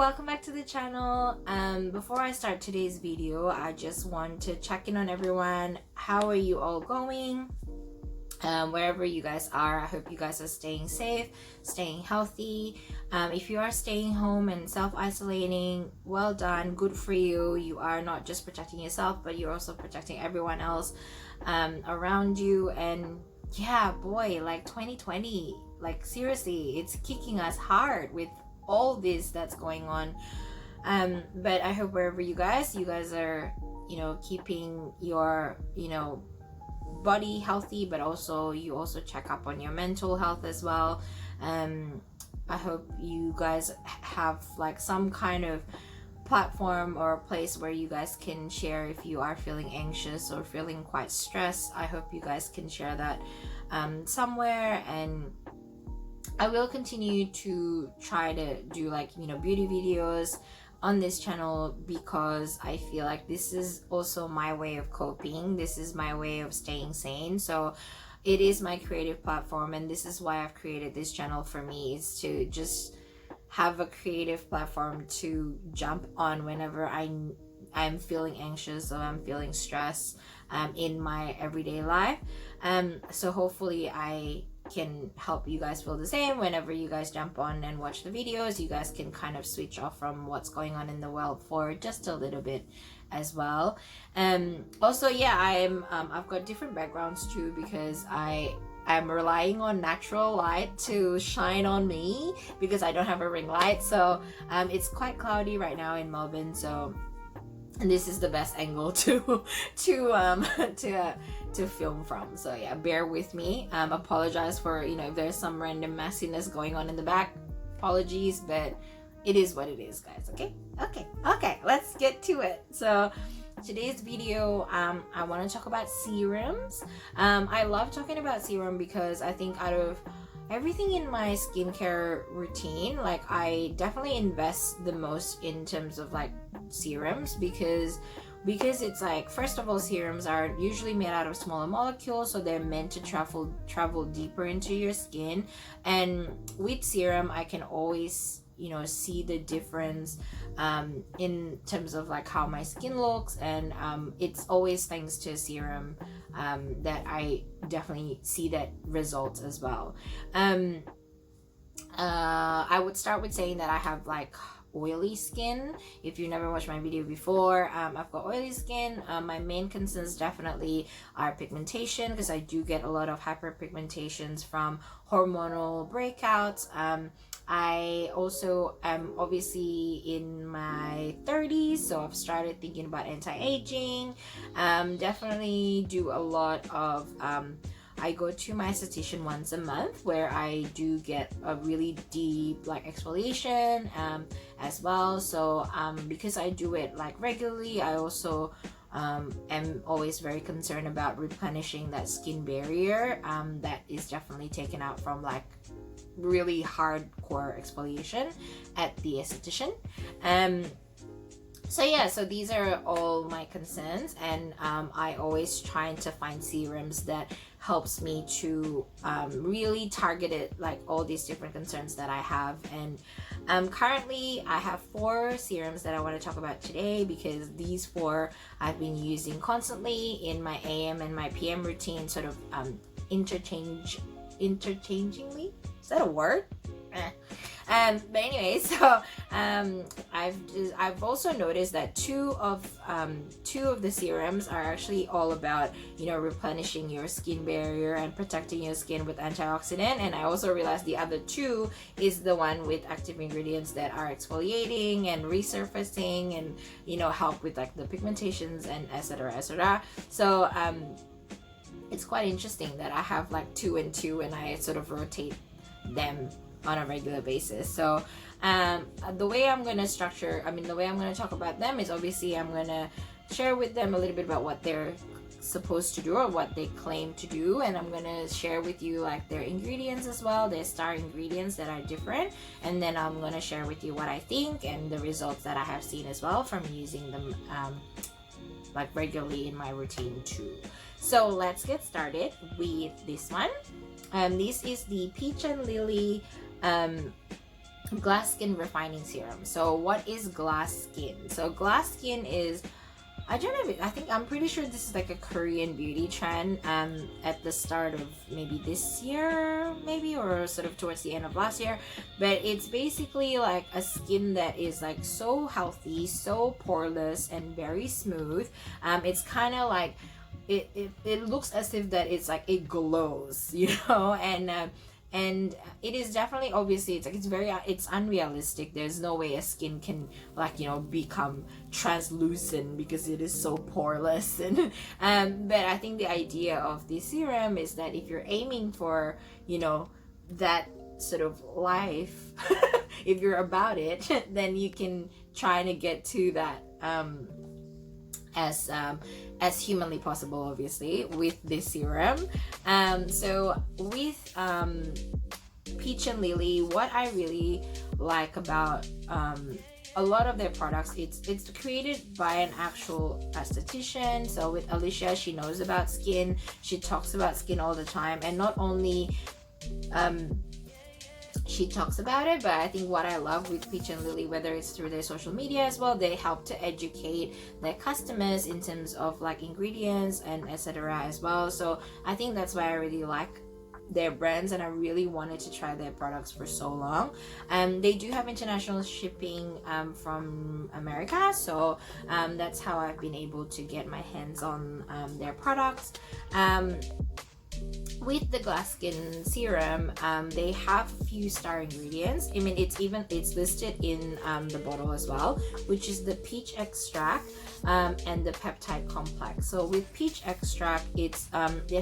welcome back to the channel. Before I start today's video, I just want to check in on everyone. How are you all going? Wherever you guys are, I hope you guys are staying safe, staying healthy. If you are staying home and self-isolating, well done, good for you. You are not just protecting yourself, but you're also protecting everyone else around you. And yeah, boy, like 2020, like seriously, it's kicking us hard with all this that's going on. But I hope wherever you guys are, keeping your, body healthy, but also you also check up on your mental health as well. I hope you guys have like some kind of platform or a place where you guys can share if you are feeling anxious or feeling quite stressed. I hope you guys can share that somewhere, and I will continue to try to do beauty videos on this channel, because I feel like this is also my way of coping. This is my way of staying sane. So it is my creative platform, and this is why I've created this channel. For me, is to just have a creative platform to jump on whenever I'm feeling anxious or I'm feeling stressed in my everyday life. So hopefully I can help you guys feel the same. Whenever you guys jump on and watch the videos, you guys can kind of switch off from what's going on in the world for just a little bit as well. Also, yeah, I've got different backgrounds too, because I'm relying on natural light to shine on me because I don't have a ring light. So it's quite cloudy right now in Melbourne, so this is the best angle to film from. So yeah, bear with me. Apologize for if there's some random messiness going on in the back. Apologies, but it is what it is, guys. Okay, let's get to it. So today's video, I want to talk about serums. I love talking about serum because I think out of everything in my skincare routine, like I definitely invest the most in terms of like serums, because it's like, first of all, serums are usually made out of smaller molecules, so they're meant to travel deeper into your skin. And with serum, I can always see the difference in terms of like how my skin looks, and it's always thanks to a serum that I definitely see that results as well. I would start with saying that I have like oily skin. If you never watched my video before, I've got oily skin. My main concerns definitely are pigmentation, because I do get a lot of hyperpigmentations from hormonal breakouts. I also am obviously in my 30s, so I've started thinking about anti-aging. Definitely do a lot of I go to my esthetician once a month, where I do get a really deep like exfoliation as well. So because I do it like regularly, I also am always very concerned about replenishing that skin barrier that is definitely taken out from like really hardcore exfoliation at the esthetician. So these are all my concerns, and I always trying to find serums that helps me to really target it, like all these different concerns that I have. And currently I have 4 serums that I want to talk about today, because these 4 I've been using constantly in my AM and my PM routine, sort of interchangingly. Is that a word? But anyway, so I've also noticed that two of the serums are actually all about replenishing your skin barrier and protecting your skin with antioxidant, and I also realized the other 2 is the one with active ingredients that are exfoliating and resurfacing and help with like the pigmentations and etc. So it's quite interesting that I have like 2 and 2, and I sort of rotate them on a regular basis. So the way I'm going to talk about them is, obviously I'm going to share with them a little bit about what they're supposed to do or what they claim to do, and I'm going to share with you like their ingredients as well, their star ingredients that are different, and then I'm going to share with you what I think and the results that I have seen as well from using them like regularly in my routine too. So let's get started with this one. This is the Peach and Lily Glass Skin Refining Serum. So what is glass skin? So glass skin is, I don't know, I'm pretty sure this is like a Korean beauty trend at the start of maybe this year, maybe, or sort of towards the end of last year. But it's basically like a skin that is like so healthy, so poreless, and very smooth. It's kind of like it looks as if that it's like it glows, you know, and it is definitely, obviously, it's unrealistic. There's no way a skin can, like, you know, become translucent because it is so poreless. And but I think the idea of this serum is that if you're aiming for, you know, that sort of life, if you're about it, then you can try to get to that as humanly possible, obviously, with this serum. So with Peach and Lily, what I really like about a lot of their products, it's created by an actual esthetician. So with Alicia, she knows about skin, she talks about skin all the time, and not only she talks about it, but I think what I love with Peach and Lily, whether it's through their social media as well, they help to educate their customers in terms of like ingredients and etc. as well. So I think that's why I really like their brands, and I really wanted to try their products for so long. They do have international shipping from America, so that's how I've been able to get my hands on their products. With the glass skin serum, they have a few star ingredients. I mean, it's listed in the bottle as well, which is the peach extract and the peptide complex. So with peach extract, it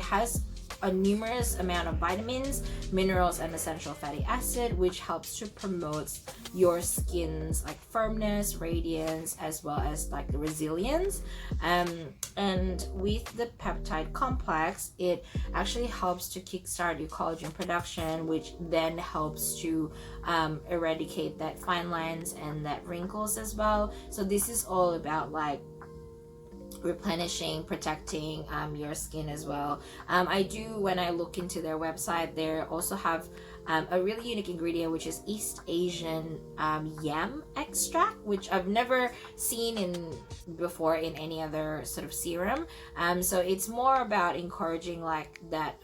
has a numerous amount of vitamins, minerals, and essential fatty acid, which helps to promote your skin's like firmness, radiance, as well as like the resilience. And with the peptide complex, it actually helps to kickstart your collagen production, which then helps to eradicate that fine lines and that wrinkles as well. So this is all about like replenishing, protecting your skin as well. I do, when I look into their website, they also have a really unique ingredient, which is East Asian yam extract, which I've never seen before in any other sort of serum. So it's more about encouraging like that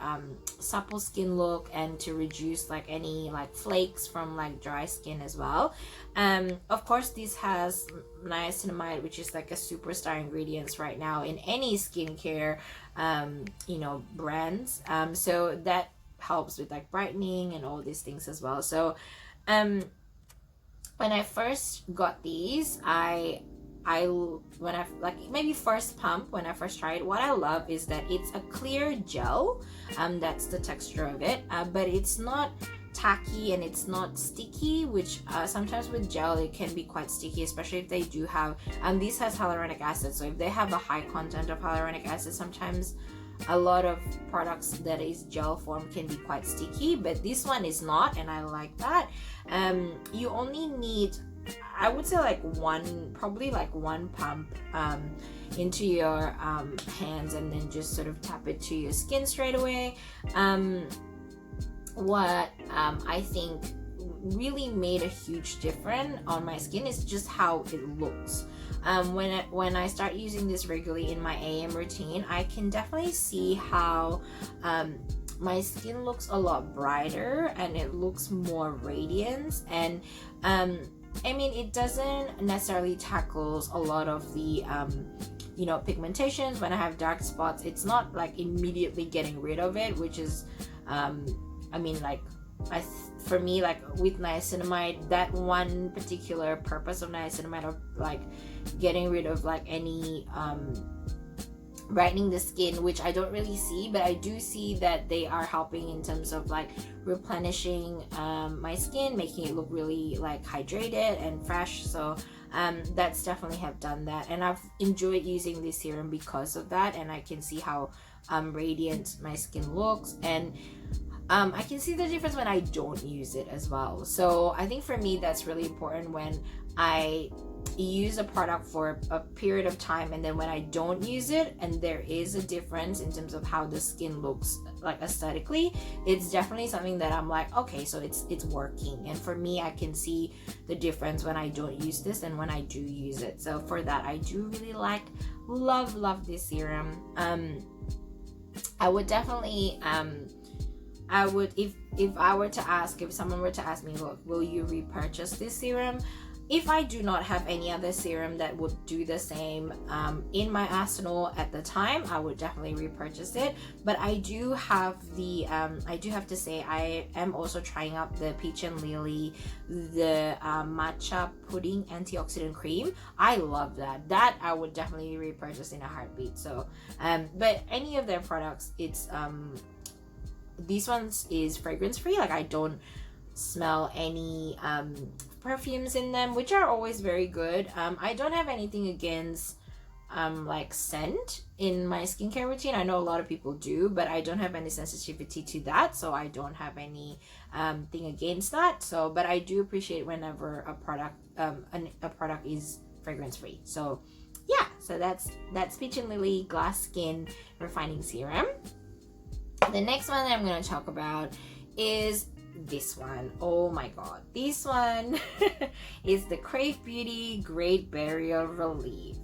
supple skin look, and to reduce like any like flakes from like dry skin as well. Of course, this has niacinamide, which is like a superstar ingredients right now in any skincare brands. So that helps with like brightening and all these things as well. So when I first got these, when I like maybe first pump, when I first tried, what I love is that it's a clear gel. That's the texture of it, but it's not tacky and it's not sticky, which sometimes with gel it can be quite sticky, especially if they do have this has hyaluronic acid. So if they have a high content of hyaluronic acid, sometimes a lot of products that is gel form can be quite sticky, but this one is not, and I like that. You only need, I would say, like probably one pump into your hands, and then just sort of tap it to your skin straight away. What I think really made a huge difference on my skin is just how it looks. When I start using this regularly in my AM routine, I can definitely see how my skin looks a lot brighter, and it looks more radiant. And I mean, it doesn't necessarily tackles a lot of the pigmentations. When I have dark spots, it's not like immediately getting rid of it, which is for me, like with niacinamide, that one particular purpose of niacinamide of like getting rid of like any brightening the skin, which I don't really see, but I do see that they are helping in terms of like replenishing my skin, making it look really like hydrated and fresh. So that's definitely have done that, and I've enjoyed using this serum because of that, and I can see how radiant my skin looks, and I can see the difference when I don't use it as well. So I think for me that's really important when I use a product for a period of time, and then when I don't use it and there is a difference in terms of how the skin looks like aesthetically, it's definitely something that I'm like, okay, so it's working. And for me, I can see the difference when I don't use this and when I do use it. So for that, I do really love this serum. I would definitely I would, if someone were to ask me, will you repurchase this serum? If I do not have any other serum that would do the same in my arsenal at the time, I would definitely repurchase it. But I do have I do have to say, I am also trying out the Peach and Lily, the matcha pudding antioxidant cream. I love that. That I would definitely repurchase in a heartbeat. So, but any of their products, it's these ones is fragrance free. Like I don't smell any perfumes in them, which are always very good. I don't have anything against like scent in my skincare routine. I know a lot of people do, but I don't have any sensitivity to that, so I don't have any thing against that. So, but I do appreciate whenever a product is fragrance free. So yeah, so that's Peach and Lily Glass Skin Refining Serum. The next one that I'm going to talk about is this one. Oh my god, this one is the Crave Beauty Great Barrier Relief.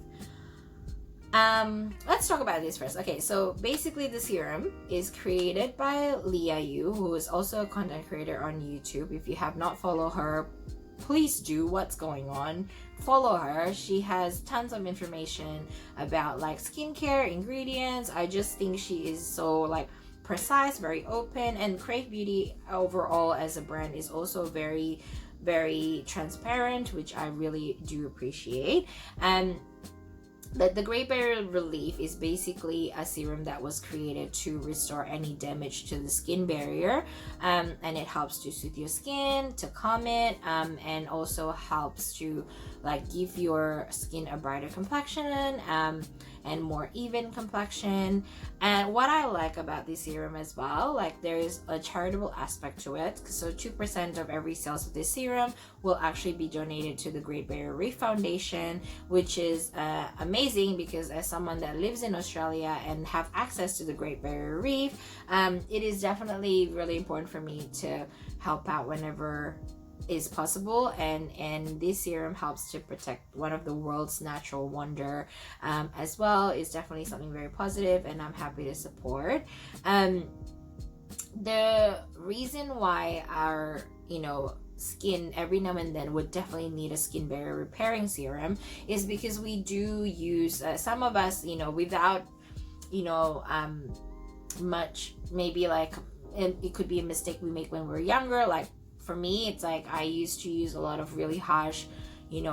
Let's talk about this first. Okay, so basically the serum is created by Leah Yu, who is also a content creator on YouTube. If you have not followed her, please do. What's going on? Follow her. She has tons of information about like skincare, ingredients. I just think she is so like precise, very open, and Crave Beauty overall as a brand is also very, very transparent, which I really do appreciate. But the Great Barrier Relief is basically a serum that was created to restore any damage to the skin barrier, and it helps to soothe your skin, to calm it, and also helps to like give your skin a brighter complexion and more even complexion. And what I like about this serum as well, like there is a charitable aspect to it. So 2% of every sales of this serum will actually be donated to the Great Barrier Reef Foundation, which is amazing, because as someone that lives in Australia and have access to the Great Barrier Reef, it is definitely really important for me to help out whenever is possible, and this serum helps to protect one of the world's natural wonder as well. Is definitely something very positive, and I'm happy to support. The reason why our skin every now and then would definitely need a skin barrier repairing serum is because we do use some of us without much, maybe like it could be a mistake we make when we're younger. Like for me, it's like I used to use a lot of really harsh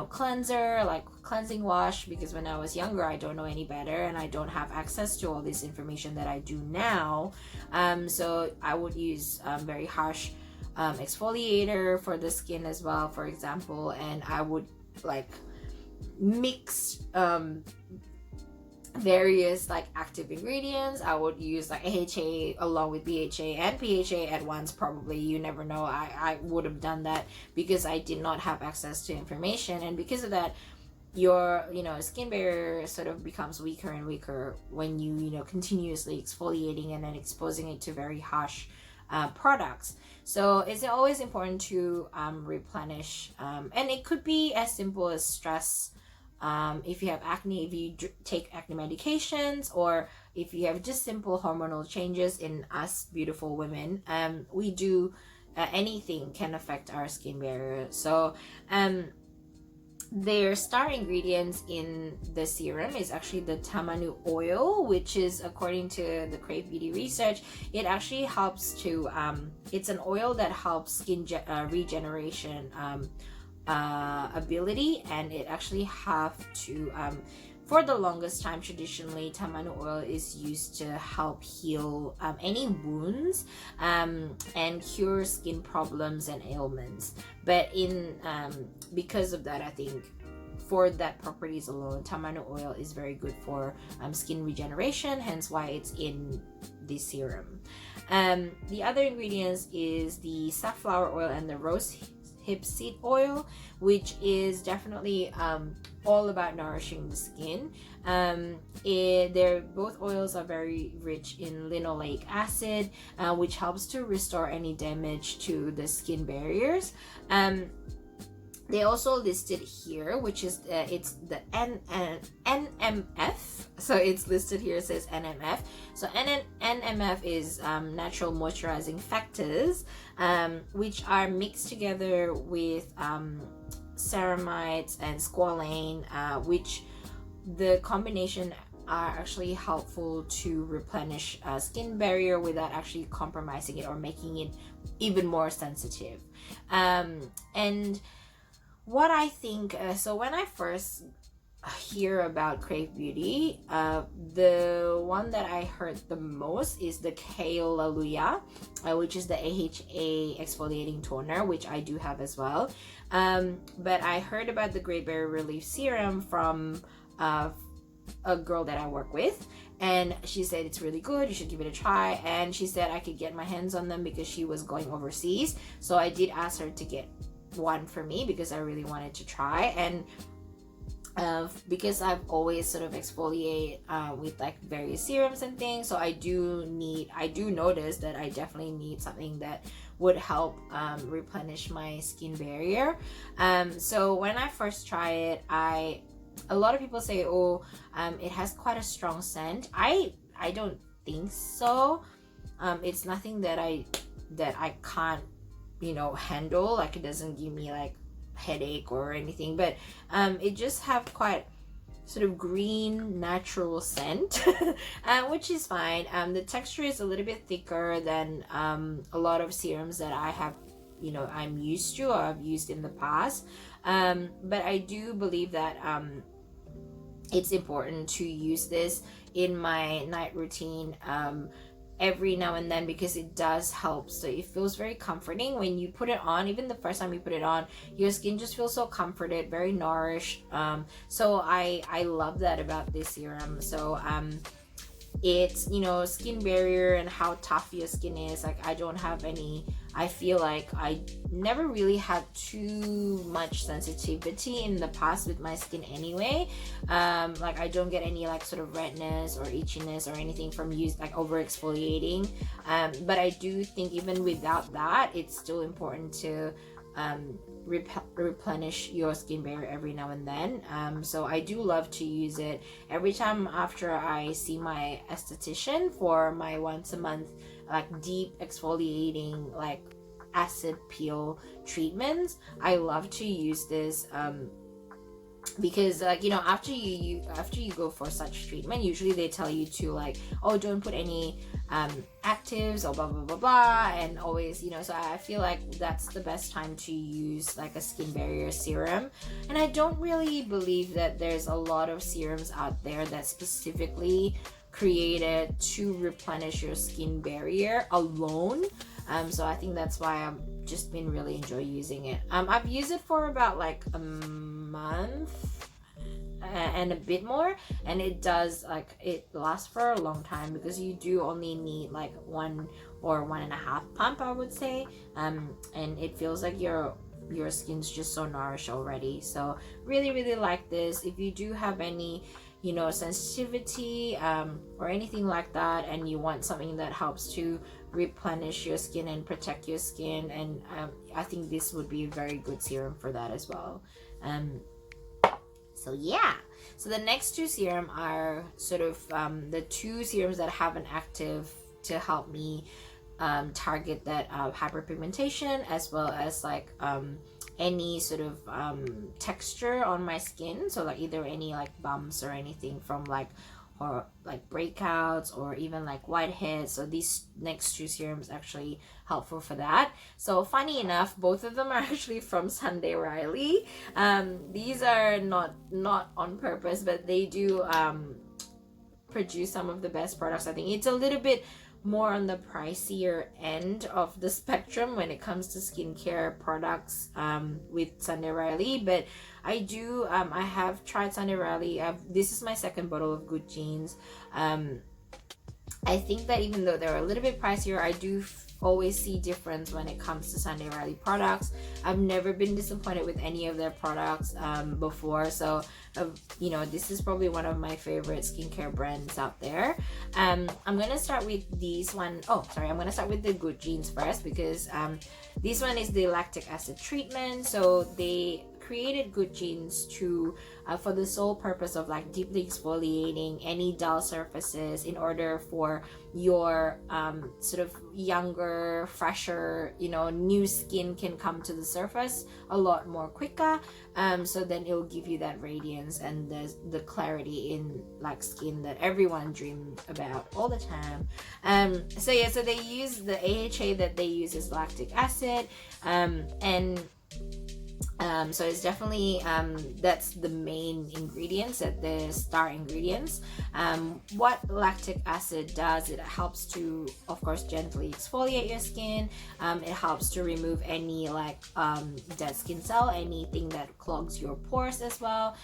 cleanser, like cleansing wash, because when I was younger I don't know any better and I don't have access to all this information that I do now. So I would use very harsh exfoliator for the skin as well, for example, and I would like mix various like active ingredients. I would use like AHA along with BHA and PHA at once, probably. You never know. I would have done that because I did not have access to information, and because of that your skin barrier sort of becomes weaker and weaker when you continuously exfoliating and then exposing it to very harsh products. So it's always important to replenish, and it could be as simple as stress. If you have acne, if you take acne medications, or if you have just simple hormonal changes in us beautiful women, we do anything can affect our skin barrier. So their star ingredients in the serum is actually the tamanu oil, which is, according to the Crave Beauty research, it actually helps to it's an oil that helps skin regeneration ability, and it actually have to for the longest time, traditionally tamanu oil is used to help heal any wounds and cure skin problems and ailments. But in because of that, I think for that properties alone, tamanu oil is very good for skin regeneration, hence why it's in this serum. The other ingredients is the safflower oil and the rose hip seed oil, which is definitely all about nourishing the skin. They're both oils are very rich in linoleic acid, which helps to restore any damage to the skin barriers. They also listed here, which is it's the NMF. So it's listed here, it says NMF. So NMF is natural moisturizing factors, which are mixed together with ceramides and squalane, which the combination are actually helpful to replenish skin barrier without actually compromising it or making it even more sensitive. And what I think, so when I first hear about Crave Beauty, the one that I heard the most is the Kaolaluya, which is the AHA exfoliating toner, which I do have as well. But I heard about the Great Barrier Relief Serum from a girl that I work with, and she said it's really good, you should give it a try. And she said I could get my hands on them because she was going overseas, so I did ask her to get one for me because I really wanted to try. And because I've always sort of exfoliate with like various serums and things, so I do notice that I definitely need something that would help replenish my skin barrier. So when I first try it, a lot of people say, oh, it has quite a strong scent. I don't think so. It's nothing that I can't handle. Like, it doesn't give me like headache or anything, but it just have quite sort of green natural scent, which is fine. The texture is a little bit thicker than a lot of serums that I have, I'm used to or I've used in the past. But I do believe that it's important to use this in my night routine every now and then, because it does help. So it feels very comforting when you put it on. Even the first time you put it on, your skin just feels so comforted, very nourished. So I love that about this serum. So it's skin barrier and how tough your skin is. Like, I feel like I never really had too much sensitivity in the past with my skin anyway. Like, I don't get any like sort of redness or itchiness or anything from over exfoliating. But I do think even without that, it's still important to replenish your skin barrier every now and then. So I do love to use it every time after I see my esthetician for my once a month like deep exfoliating like acid peel treatments. I love to use this because after you go for such treatment, usually they tell you to like, oh, don't put any actives or blah blah blah blah, and always so I feel like that's the best time to use like a skin barrier serum. And I don't really believe that there's a lot of serums out there that specifically created to replenish your skin barrier alone. So I think that's why I've just been really enjoy using it. I've used it for about like a month and a bit more, and it lasts for a long time because you do only need like 1 or 1.5 pump, I would say, and it feels like your skin's just so nourished already. So really really like this. If you do have any sensitivity or anything like that, and you want something that helps to replenish your skin and protect your skin, and I think this would be a very good serum for that as well. So yeah, so the next two serum are sort of the two serums that have an active to help me target that hyperpigmentation, as well as like any sort of texture on my skin. So like either any like bumps or anything from like breakouts or even like whiteheads. So these next two serums actually helpful for that. So funny enough, both of them are actually from Sunday Riley. These are not on purpose, but they do produce some of the best products. I think it's a little bit more on the pricier end of the spectrum when it comes to skincare products with Sunday Riley, but I have tried Sunday Riley. This is my second bottle of Good Genes. I think that even though they're a little bit pricier, I do always see difference when it comes to Sunday Riley products. I've never been disappointed with any of their products before. So this is probably one of my favorite skincare brands out there. I'm gonna start with these one. Oh, sorry, I'm gonna start with the Good Genes first, because this one is the lactic acid treatment. So they created Good Genes to for the sole purpose of like deeply exfoliating any dull surfaces in order for your sort of younger, fresher, new skin can come to the surface a lot more quicker. So then it will give you that radiance and the clarity in like skin that everyone dreams about all the time. So they use the AHA that they use is lactic acid, and so it's definitely that's the main ingredients, that the star ingredients. What lactic acid does, it helps to, of course, gently exfoliate your skin. It helps to remove any like dead skin cell, anything that clogs your pores as well.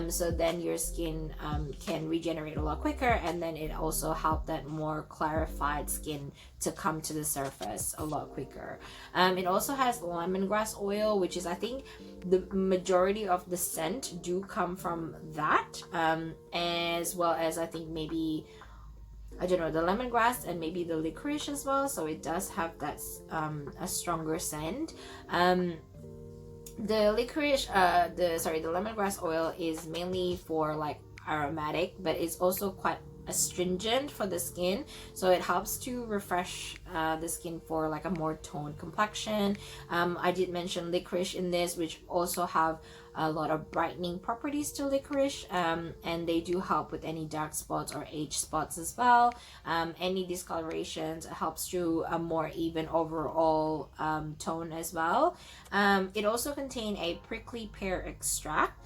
So then your skin can regenerate a lot quicker, and then it also helps that more clarified skin to come to the surface a lot quicker. It also has lemongrass oil, which is, I think, the majority of the scent do come from that, as well as I think maybe, I don't know, the lemongrass and maybe the licorice as well. So it does have that a stronger scent. The licorice, the lemongrass oil is mainly for like aromatic, but it's also quite astringent for the skin, so it helps to refresh the skin for like a more toned complexion. I did mention licorice in this, which also have a lot of brightening properties to licorice, and they do help with any dark spots or age spots as well. Any discolorations, helps to a more even overall tone as well. It also contains a prickly pear extract,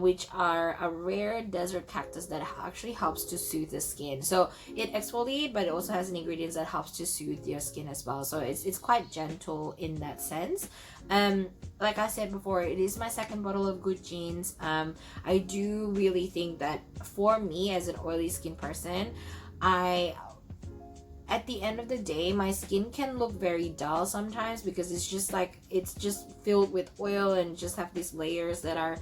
which are a rare desert cactus that actually helps to soothe the skin. So it exfoliates, but it also has ingredients that helps to soothe your skin as well. So it's quite gentle in that sense. Like I said before, it is my second bottle of Good Genes. I do really think that for me as an oily skin person, at the end of the day, my skin can look very dull sometimes, because it's just filled with oil and just have these layers that are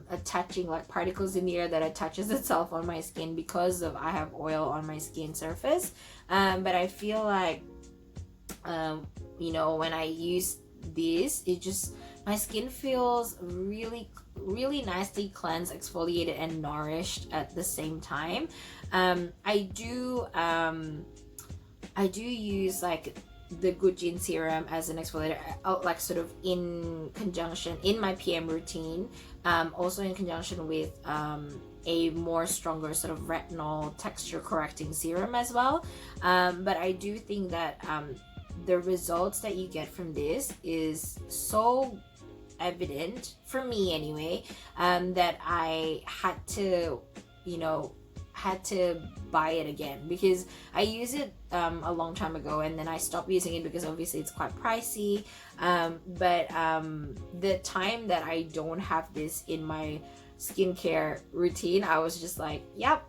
attaching, like particles in the air that attaches itself on my skin because of I have oil on my skin surface. But I feel like when I use this, my skin feels really really nicely cleansed, exfoliated, and nourished at the same time. I do use like the Good Genes serum as an exfoliator, like sort of in conjunction in my PM routine, also in conjunction with a more stronger sort of retinol texture correcting serum as well. But I do think that the results that you get from this is so evident for me anyway, that I had to buy it again, because I used it a long time ago, and then I stopped using it because obviously it's quite pricey. But the time that I don't have this in my skincare routine, I was just like, yep,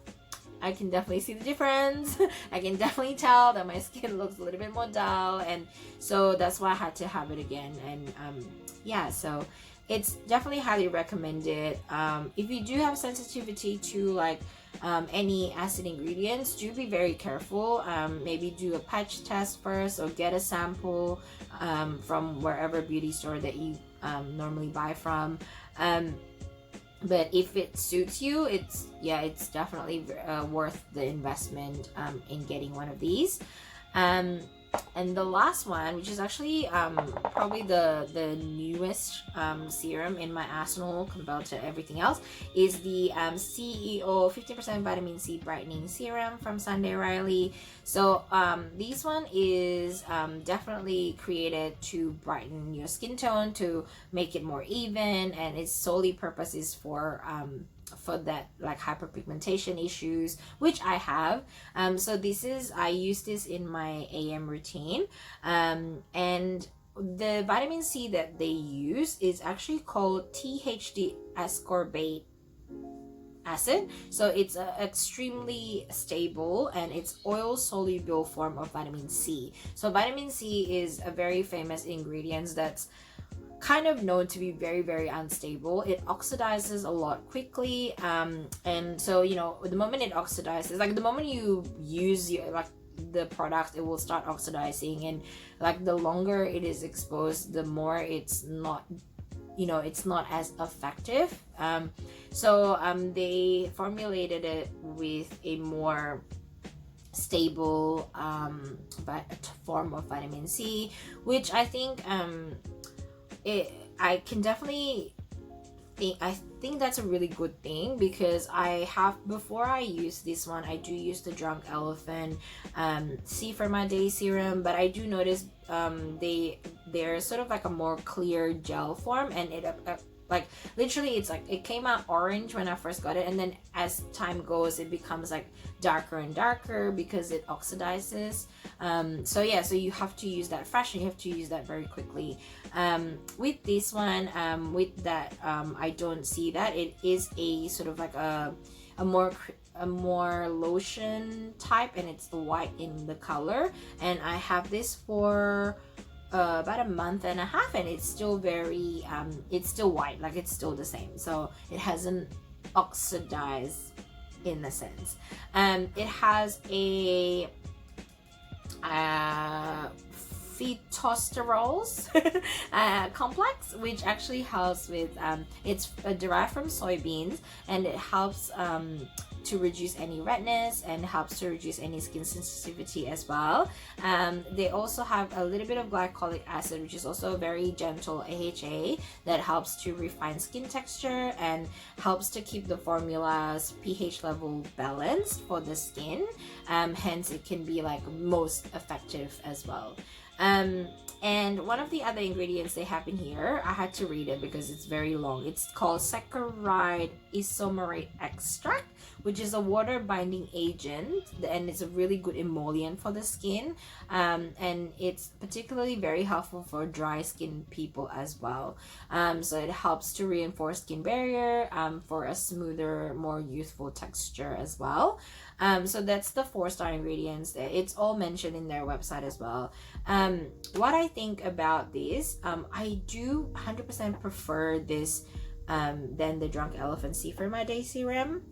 I can definitely see the difference. I can definitely tell that my skin looks a little bit more dull, and so that's why I had to have it again. And so it's definitely highly recommended. If you do have sensitivity to like any acid ingredients, do be very careful. Maybe do a patch test first, or get a sample from wherever beauty store that you normally buy from. But if it suits you, it's definitely worth the investment in getting one of these. And the last one, which is actually probably the newest serum in my arsenal compared to everything else, is the CEO 15% vitamin C brightening serum from Sunday Riley. So this one is definitely created to brighten your skin tone, to make it more even, and its solely purpose is for that like hyperpigmentation issues, which I have. So I use this in my AM routine, and the vitamin C that they use is actually called THD ascorbate acid, so it's a extremely stable and it's oil soluble form of vitamin C. So vitamin C is a very famous ingredient that's kind of known to be very, very unstable. It oxidizes a lot quickly, and so the moment it oxidizes, like the moment you use the product, it will start oxidizing, and like the longer it is exposed, the more it's not as effective. So they formulated it with a more stable form of vitamin C, which I think I can definitely think that's a really good thing, because before I use this one, I do use the Drunk Elephant C for My Day serum, but I do notice they're sort of like a more clear gel form, and it like literally it's like it came out orange when I first got it, and then as time goes it becomes like darker and darker because it oxidizes. So you have to use that fresh, and you have to use that very quickly. With this one, I don't see that. It is a sort of like a more lotion type, and it's white in the color, and I have this for about a month and a half, and it's still very it's still white, like it's still the same, so it hasn't oxidized in the sense. It has a phytosterols complex, which actually helps with it's derived from soybeans, and it helps to reduce any redness and helps to reduce any skin sensitivity as well. They also have a little bit of glycolic acid, which is also a very gentle AHA that helps to refine skin texture and helps to keep the formula's pH level balanced for the skin. Hence it can be like most effective as well. And one of the other ingredients they have in here, I had to read it because it's very long. It's called saccharide isomerate extract, which is a water binding agent, and it's a really good emollient for the skin. And it's particularly very helpful for dry skin people as well. So it helps to reinforce skin barrier for a smoother, more youthful texture as well. So that's the 4-star ingredients. It's all mentioned in their website as well. What I think about this, I do 100% prefer this than the Drunk Elephant C for My Day serum.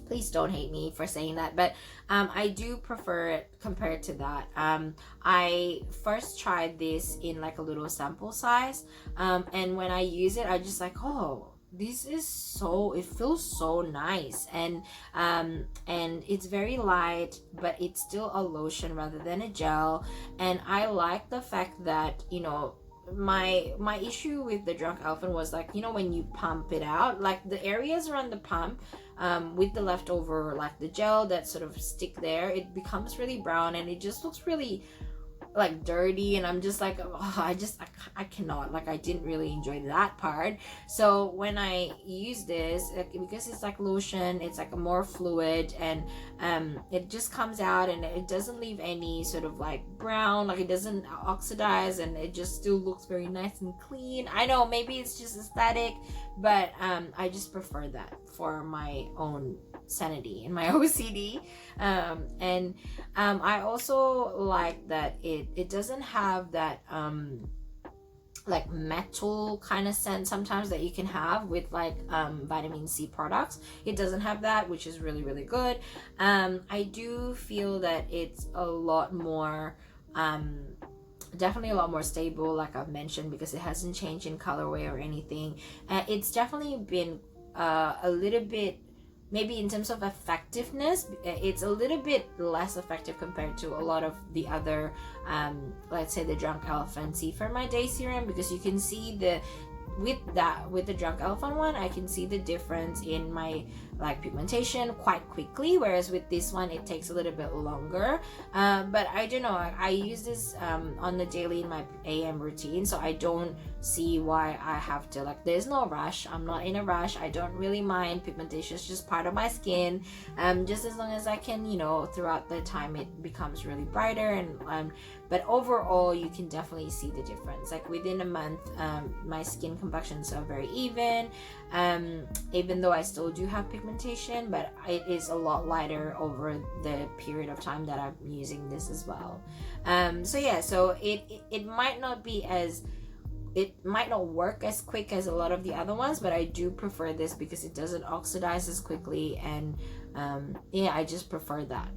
Please don't hate me for saying that, but I do prefer it compared to that. I first tried this in like a little sample size, and when I use it, I just like, oh, this is it feels so nice, and it's very light, but it's still a lotion rather than a gel. And I like the fact that my issue with the Drunk Elephant was like, when you pump it out, like the areas around the pump with the leftover, like the gel that sort of stick there, it becomes really brown and it just looks really like dirty, and I'm just like, oh, I cannot, like I didn't really enjoy that part. So when I use this, because it's like lotion, it's like a more fluid, and it just comes out and it doesn't leave any sort of like brown, like it doesn't oxidize, and it just still looks very nice and clean. I know maybe it's just aesthetic, but I just prefer that for my own sanity and my OCD. And I also like that it doesn't have that like metal kind of scent sometimes that you can have with like vitamin C products. It doesn't have that, which is really, really good. I do feel that it's a lot more definitely a lot more stable, like I've mentioned, because it hasn't changed in colorway or anything. It's definitely been a little bit, maybe in terms of effectiveness, it's a little bit less effective compared to a lot of the other let's say the Drunk Elephant C for My Day serum, because you can see with the Drunk Elephant one, I can see the difference in my like pigmentation quite quickly, whereas with this one it takes a little bit longer. But I don't know, I use this on the daily in my AM routine, so I don't see why I have to, like, there's no rush. I'm not in a rush. I don't really mind. Pigmentation is just part of my skin, just as long as I can, throughout the time it becomes really brighter. And but overall you can definitely see the difference, like within a month. My skin complexions are very even, even though I still do have pigmentation pigmentation, but it is a lot lighter over the period of time that I'm using this as well. So yeah, so it might not be as, it might not work as quick as a lot of the other ones, but I do prefer this because it doesn't oxidize as quickly, and yeah, I just prefer that.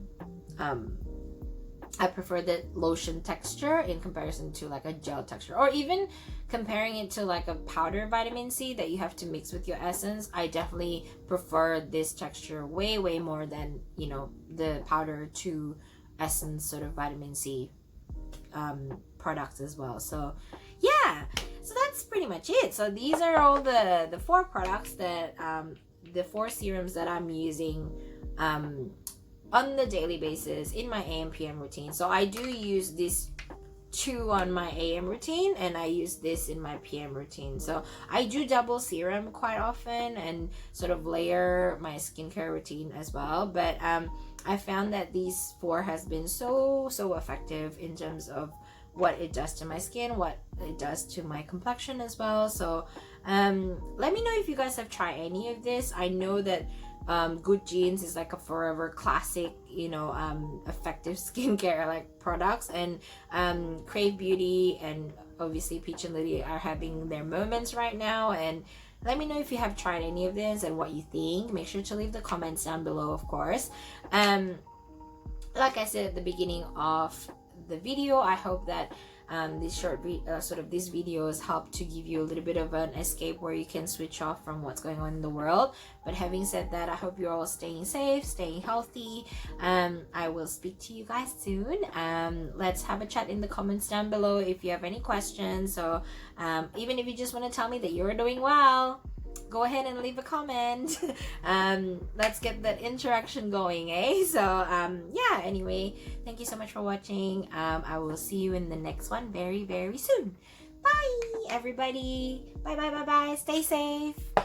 I prefer the lotion texture in comparison to like a gel texture, or even comparing it to like a powder vitamin C that you have to mix with your essence. I definitely prefer this texture way more than, you know, the powder to essence sort of vitamin C products as well. So yeah, so that's pretty much it. So these are all the 4 products that the 4 serums that I'm using on the daily basis in my AM PM routine. So I do use these 2 on my AM routine, and I use this in my PM routine. So I do double serum quite often and sort of layer my skincare routine as well. But I found that these 4 has been so effective in terms of what it does to my skin, what it does to my complexion as well. So let me know if you guys have tried any of this. I know that Good Genes is like a forever classic, you know, effective skincare like products, and Crave Beauty and obviously Peach and Lily are having their moments right now. And let me know if you have tried any of this and what you think. Make sure to leave the comments down below, of course. Like I said at the beginning of the video, I hope that these these videos help to give you a little bit of an escape where you can switch off from what's going on in the world. But having said that, I hope you're all staying safe, staying healthy. I will speak to you guys soon. Let's have a chat in the comments down below if you have any questions. So even if you just want to tell me that you're doing well, go ahead and leave a comment. Let's get that interaction going, eh? So yeah, anyway, thank you so much for watching. I will see you in the next one very soon. Bye everybody. Bye. Stay safe.